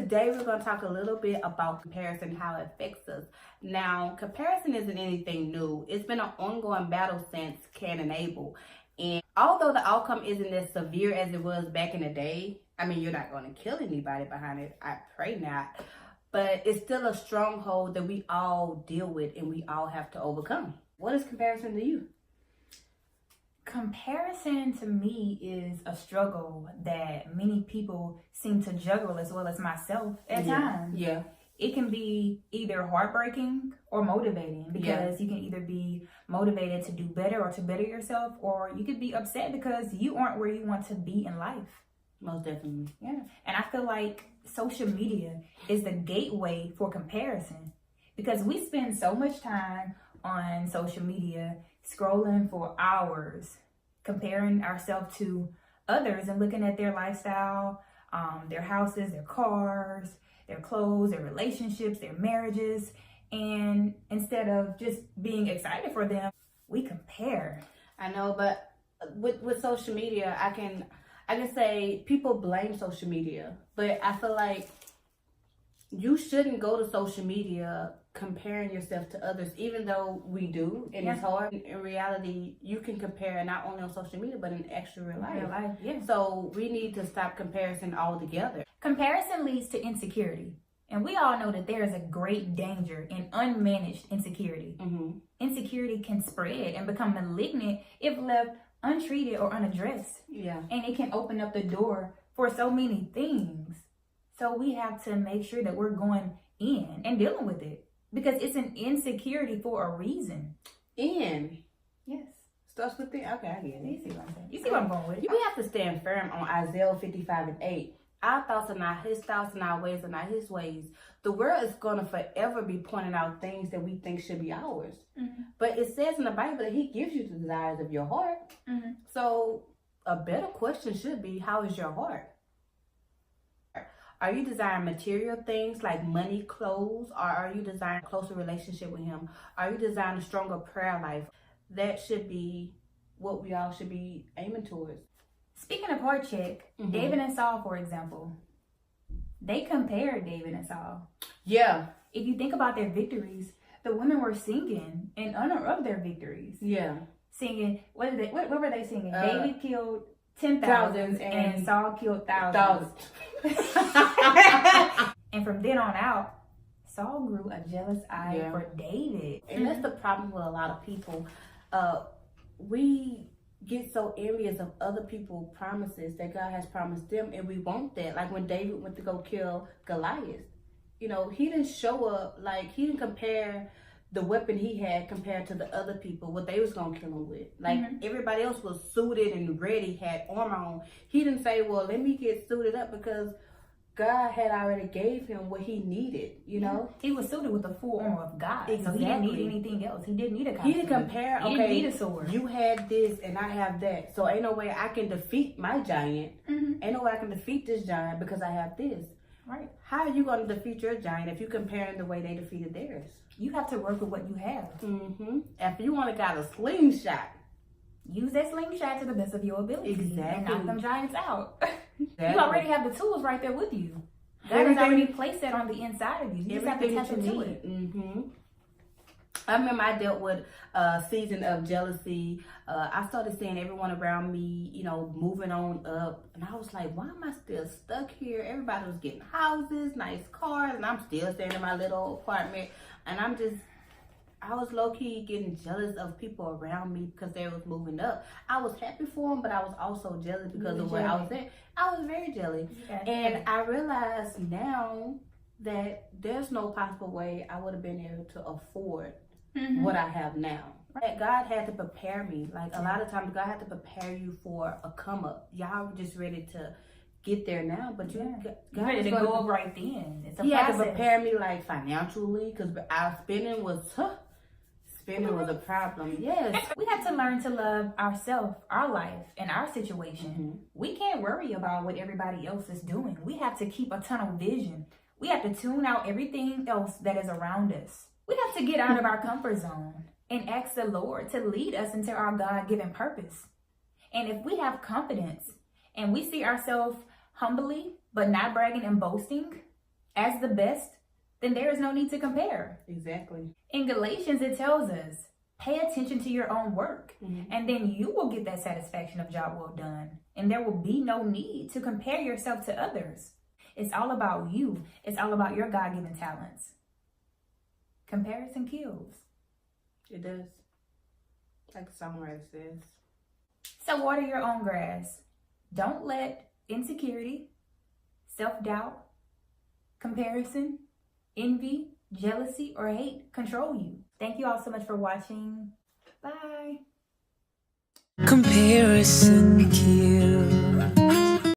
today we're going to talk a little bit about comparison, how it affects us. Now, comparison isn't anything new. It's been an ongoing battle since Cain and Abel. And although the outcome isn't as severe as it was back in the day, I mean, you're not going to kill anybody behind it. I pray not. But it's still a stronghold that we all deal with and we all have to overcome. What is comparison to you? Comparison to me is a struggle that many people seem to juggle, as well as myself at times. Yeah. It can be either heartbreaking or motivating, because you can either be motivated to do better or to better yourself, or you could be upset because you aren't where you want to be in life. Most definitely. Yeah. And I feel like social media is the gateway for comparison, because we spend so much time on social media scrolling for hours, comparing ourselves to others and looking at their lifestyle, their houses, their cars, their clothes, their relationships, their marriages. And instead of just being excited for them, we compare. I know, but with social media, I can say people blame social media, but I feel like you shouldn't go to social media comparing yourself to others, even though we do, and it's hard. In reality, you can compare not only on social media, but in actual real life. So we need to stop comparison altogether. Comparison leads to insecurity. And we all know that there is a great danger in unmanaged insecurity. Mm-hmm. Insecurity can spread and become malignant if left untreated or unaddressed. Yeah. And it can open up the door for so many things. So we have to make sure that we're going in and dealing with it, because it's an insecurity for a reason. In. Yes. Starts with the, okay, I get it. You see what I'm saying? You see what I'm going with? We have to stand firm on Isaiah 55:8. Our thoughts are not his thoughts, and our ways are not his ways. The world is going to forever be pointing out things that we think should be ours. Mm-hmm. But it says in the Bible that he gives you the desires of your heart. Mm-hmm. So a better question should be, how is your heart? Are you desiring material things like money, clothes, or are you desiring a closer relationship with him? Are you desiring a stronger prayer life? That should be what we all should be aiming towards. Speaking of heart check, David and Saul, for example, they compared David and Saul. Yeah. If you think about their victories, the women were singing in honor of their victories. Yeah. Singing, what were they singing? David killed 10,000 and Saul killed thousands. And from then on out, Saul grew a jealous eye for David. And that's the problem with a lot of people. We get so envious of other people's promises that God has promised them, and we want that. Like when David went to go kill Goliath, you know, he didn't show up, like he didn't compare the weapon he had compared to the other people, what they was gonna kill him with. Like everybody else was suited and ready, had armor on. He didn't say, well, let me get suited up, because God had already gave him what he needed, you know? He was suited with the full armor of God. Exactly. So he didn't need anything else. He didn't need a costume. He didn't compare, he didn't need a sword. You had this and I have that. So ain't no way I can defeat my giant. Mm-hmm. Ain't no way I can defeat this giant because I have this. Right. How are you going to defeat your giant if you're comparing the way they defeated theirs? You have to work with what you have. Mm-hmm. If you only got a slingshot, use that slingshot to the best of your ability. Exactly. And knock them giants out. Exactly. You already have the tools right there with you. God has already placed that on the inside of you. You just have to tap into it. Mm-hmm. I remember I dealt with a season of jealousy. I started seeing everyone around me, you know, moving on up. And I was like, why am I still stuck here? Everybody was getting houses, nice cars, and I'm still staying in my little apartment. And I was low-key getting jealous of people around me because they was moving up. I was happy for them, but I was also jealous because of where I was at. I was very jealous. Yeah. And I realize now that there's no possible way I would have been able to afford what I have now. Right? God had to prepare me. Like a lot of times, God had to prepare you for a come up. Y'all were just ready to get there now, but you're ready to go up right then. It's a He process. had to prepare me like financially, because our spending was a problem. Yes. We have to learn to love ourselves, our life, and our situation. We can't worry about what everybody else is doing. We have to keep a tunnel vision. We have to tune out everything else that is around us. We have to get out of our comfort zone and ask the Lord to lead us into our God-given purpose. And if we have confidence and we see ourselves humbly, but not bragging and boasting, as the best, then there is no need to compare. Exactly. In Galatians, it tells us, pay attention to your own work, Mm-hmm. and then you will get that satisfaction of job well done. And there will be no need to compare yourself to others. It's all about you. It's all about your God-given talents. Comparison kills. It does. Like the songwriter says. So water your own grass. Don't let insecurity, self-doubt, comparison, envy, jealousy, or hate control you. Thank you all so much for watching. Bye. Comparison kills.